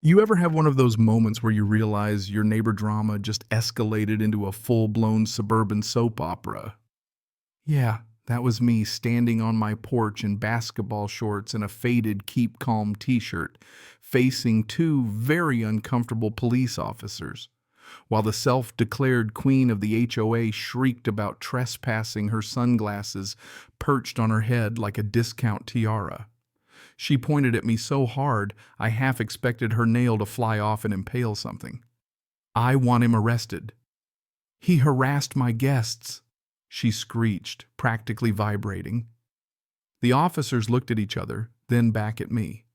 You ever have one of those moments where you realize your neighbor drama just escalated into a full-blown suburban soap opera? Yeah, that was me standing on my porch in basketball shorts and a faded Keep Calm t-shirt, facing two very uncomfortable police officers, while the self-declared queen of the HOA shrieked about trespassing her sunglasses perched on her head like a discount tiara. She pointed at me so hard, I half expected her nail to fly off and impale something. I want him arrested. He harassed my guests, she screeched, practically vibrating. The officers looked at each other, then back at me.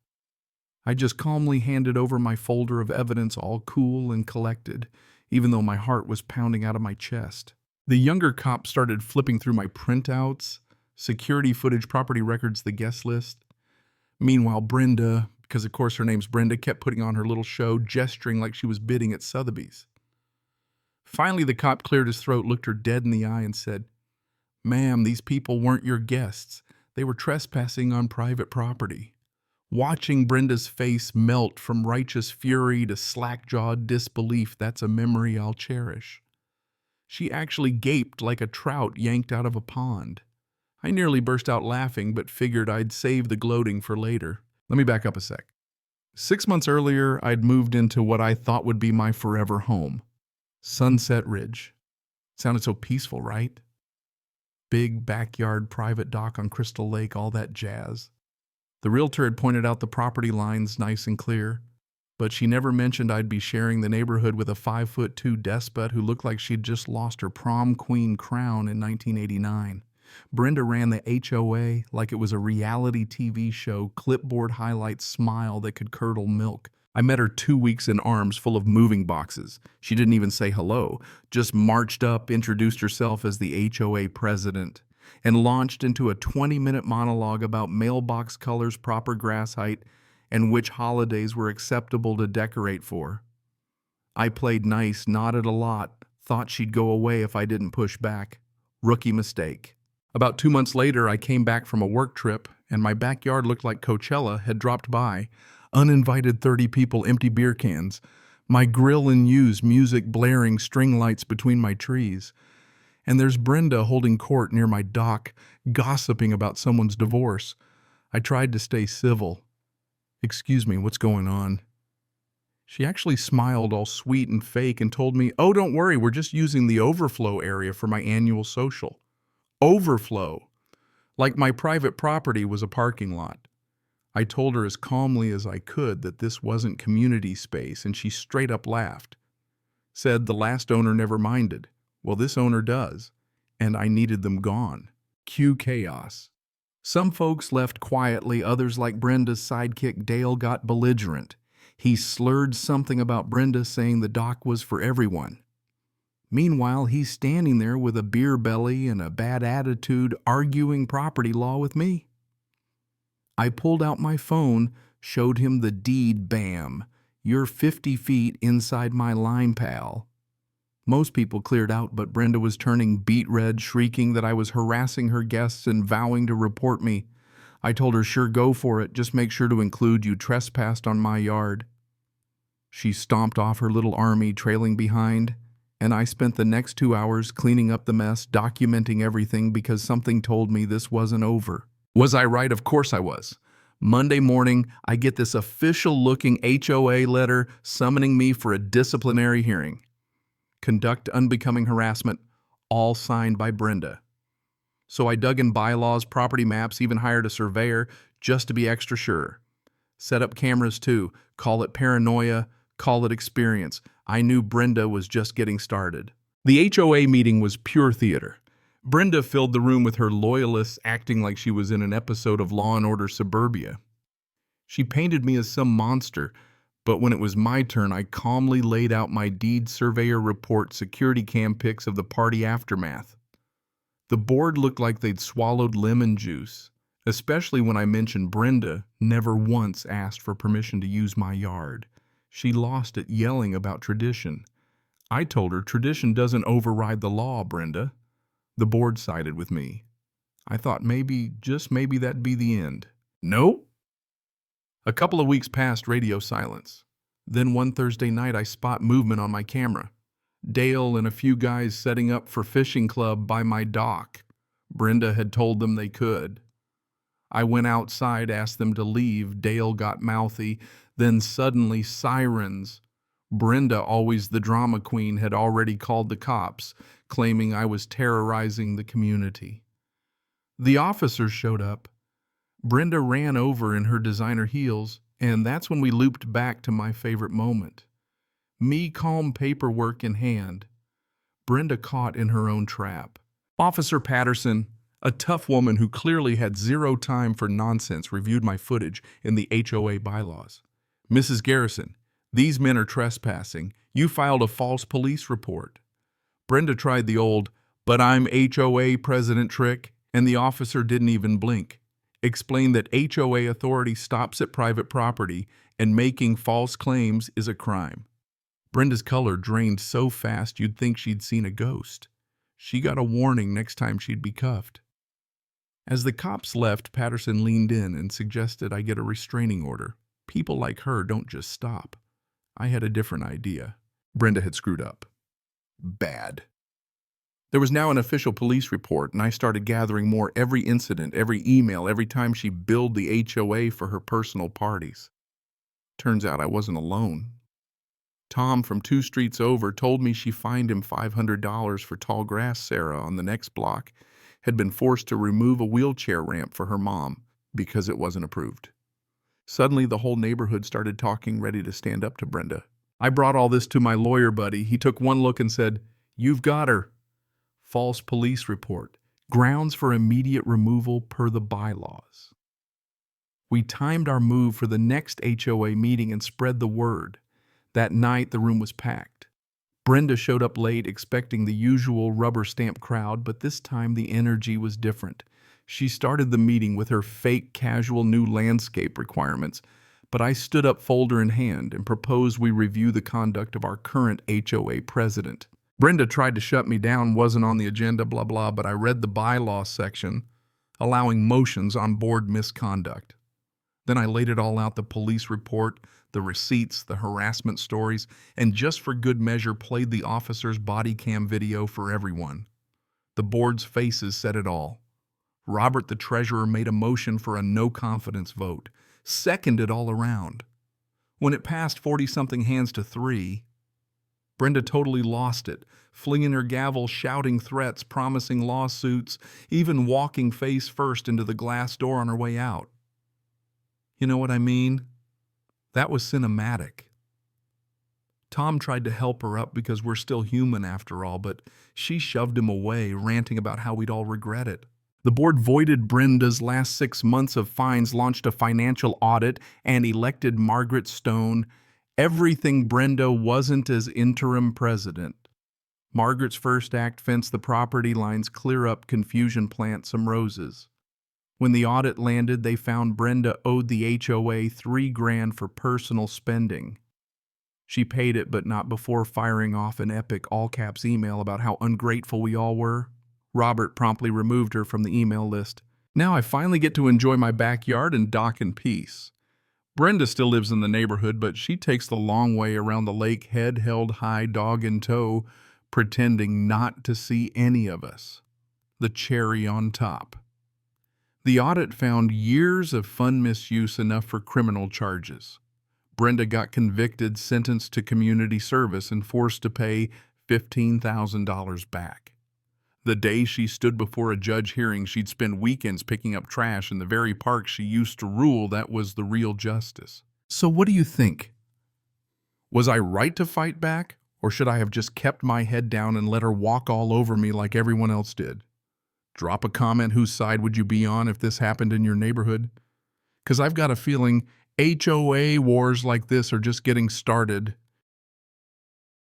I just calmly handed over my folder of evidence, all cool and collected, even though my heart was pounding out of my chest. The younger cop started flipping through my printouts, security footage, property records, the guest list. Meanwhile, Brenda, because of course her name's Brenda, kept putting on her little show, gesturing like she was bidding at Sotheby's. Finally, the cop cleared his throat, looked her dead in the eye, and said, "Ma'am, these people weren't your guests. They were trespassing on private property." Watching Brenda's face melt from righteous fury to slack-jawed disbelief, that's a memory I'll cherish. She actually gaped like a trout yanked out of a pond. I nearly burst out laughing, but figured I'd save the gloating for later. Let me back up a sec. 6 months earlier, I'd moved into what I thought would be my forever home. Sunset Ridge. Sounded so peaceful, right? Big backyard, private dock on Crystal Lake, all that jazz. The realtor had pointed out the property lines nice and clear, but she never mentioned I'd be sharing the neighborhood with a 5'2" despot who looked like she'd just lost her prom queen crown in 1989. Brenda ran the HOA like it was a reality TV show, clipboard highlights smile that could curdle milk. I met her 2 weeks in arms full of moving boxes. She didn't even say hello, just marched up, introduced herself as the HOA president, and launched into a 20-minute monologue about mailbox colors, proper grass height, and which holidays were acceptable to decorate for. I played nice, nodded a lot, thought she'd go away if I didn't push back. Rookie mistake. About 2 months later, I came back from a work trip, and my backyard looked like Coachella had dropped by. Uninvited 30 people, empty beer cans. My grill in use, music blaring, string lights between my trees. And there's Brenda holding court near my dock, gossiping about someone's divorce. I tried to stay civil. "Excuse me, what's going on?" She actually smiled all sweet and fake and told me, "Oh, don't worry, we're just using the overflow area for my annual social." Overflow. Like my private property was a parking lot. I told her as calmly as I could that this wasn't community space, and she straight up laughed. Said the last owner never minded. Well, this owner does, and I needed them gone. Cue chaos. Some folks left quietly, others like Brenda's sidekick Dale got belligerent. He slurred something about Brenda, saying the dock was for everyone. Meanwhile, he's standing there with a beer belly and a bad attitude arguing property law with me. I pulled out my phone, showed him the deed, bam. "You're 50 feet inside my line, pal." Most people cleared out, but Brenda was turning beet red, shrieking that I was harassing her guests and vowing to report me. I told her, "Sure, go for it. Just make sure to include you trespassed on my yard." She stomped off her little army, trailing behind, and I spent the next 2 hours cleaning up the mess, documenting everything because something told me this wasn't over. Was I right? Of course I was. Monday morning, I get this official-looking HOA letter summoning me for a disciplinary hearing. Conduct unbecoming harassment, all signed by Brenda. So I dug in bylaws, property maps, even hired a surveyor just to be extra sure. Set up cameras too. Call it paranoia, call it experience. I knew Brenda was just getting started. The HOA meeting was pure theater. Brenda filled the room with her loyalists, acting like she was in an episode of Law & Order Suburbia. She painted me as some monster, but when it was my turn, I calmly laid out my deed surveyor report, security cam pics of the party aftermath. The board looked like they'd swallowed lemon juice, especially when I mentioned Brenda never once asked for permission to use my yard. She lost it yelling about tradition. I told her tradition doesn't override the law, Brenda. The board sided with me. I thought maybe, just maybe, that'd be the end. Nope. A couple of weeks passed, radio silence. Then one Thursday night, I spot movement on my camera. Dale and a few guys setting up for fishing club by my dock. Brenda had told them they could. I went outside, asked them to leave. Dale got mouthy. Then suddenly sirens. Brenda, always the drama queen, had already called the cops, claiming I was terrorizing the community. The officers showed up. Brenda ran over in her designer heels, and that's when we looped back to my favorite moment. Me calm, paperwork in hand. Brenda caught in her own trap. Officer Patterson, a tough woman who clearly had zero time for nonsense, reviewed my footage in the HOA bylaws. Mrs. Garrison, these men are trespassing. You filed a false police report. Brenda tried the old, but I'm HOA president trick, and the officer didn't even blink. Explained that HOA authority stops at private property and making false claims is a crime. Brenda's color drained so fast you'd think she'd seen a ghost. She got a warning next time she'd be cuffed. As the cops left, Patterson leaned in and suggested I get a restraining order. People like her don't just stop. I had a different idea. Brenda had screwed up. Bad. There was now an official police report, and I started gathering more every incident, every email, every time she billed the HOA for her personal parties. Turns out I wasn't alone. Tom from 2 streets over told me she fined him $500 for tall grass. Sarah on the next block had been forced to remove a wheelchair ramp for her mom because it wasn't approved. Suddenly, the whole neighborhood started talking, ready to stand up to Brenda. I brought all this to my lawyer buddy. He took one look and said, "You've got her." False police report. Grounds for immediate removal per the bylaws. We timed our move for the next HOA meeting and spread the word. That night, the room was packed. Brenda showed up late, expecting the usual rubber stamp crowd, but this time the energy was different. She started the meeting with her fake casual new landscape requirements, but I stood up folder in hand and proposed we review the conduct of our current HOA president. Brenda tried to shut me down, wasn't on the agenda, blah, blah, but I read the bylaw section, allowing motions on board misconduct. Then I laid it all out, the police report, the receipts, the harassment stories, and just for good measure played the officer's body cam video for everyone. The board's faces said it all. Robert, the treasurer, made a motion for a no-confidence vote, seconded all around. When it passed 40-something hands to 3, Brenda totally lost it, flinging her gavel, shouting threats, promising lawsuits, even walking face first into the glass door on her way out. You know what I mean? That was cinematic. Tom tried to help her up because we're still human after all, but she shoved him away, ranting about how we'd all regret it. The board voided Brenda's last 6 months of fines, launched a financial audit, and elected Margaret Stone. Everything Brenda wasn't as interim president. Margaret's first act: fence the property lines, clear up confusion, plant some roses. When the audit landed, they found Brenda owed the HOA $3,000 for personal spending. She paid it, but not before firing off an epic all-caps email about how ungrateful we all were. Robert promptly removed her from the email list. Now I finally get to enjoy my backyard and dock in peace. Brenda still lives in the neighborhood, but she takes the long way around the lake, head held high, dog in tow, pretending not to see any of us. The cherry on top. The audit found years of fund misuse enough for criminal charges. Brenda got convicted, sentenced to community service, and forced to pay $15,000 back. The day she stood before a judge hearing, she'd spend weekends picking up trash in the very park she used to rule. That was the real justice. So what do you think? Was I right to fight back, or should I have just kept my head down and let her walk all over me like everyone else did? Drop a comment. Whose side would you be on if this happened in your neighborhood? Because I've got a feeling HOA wars like this are just getting started.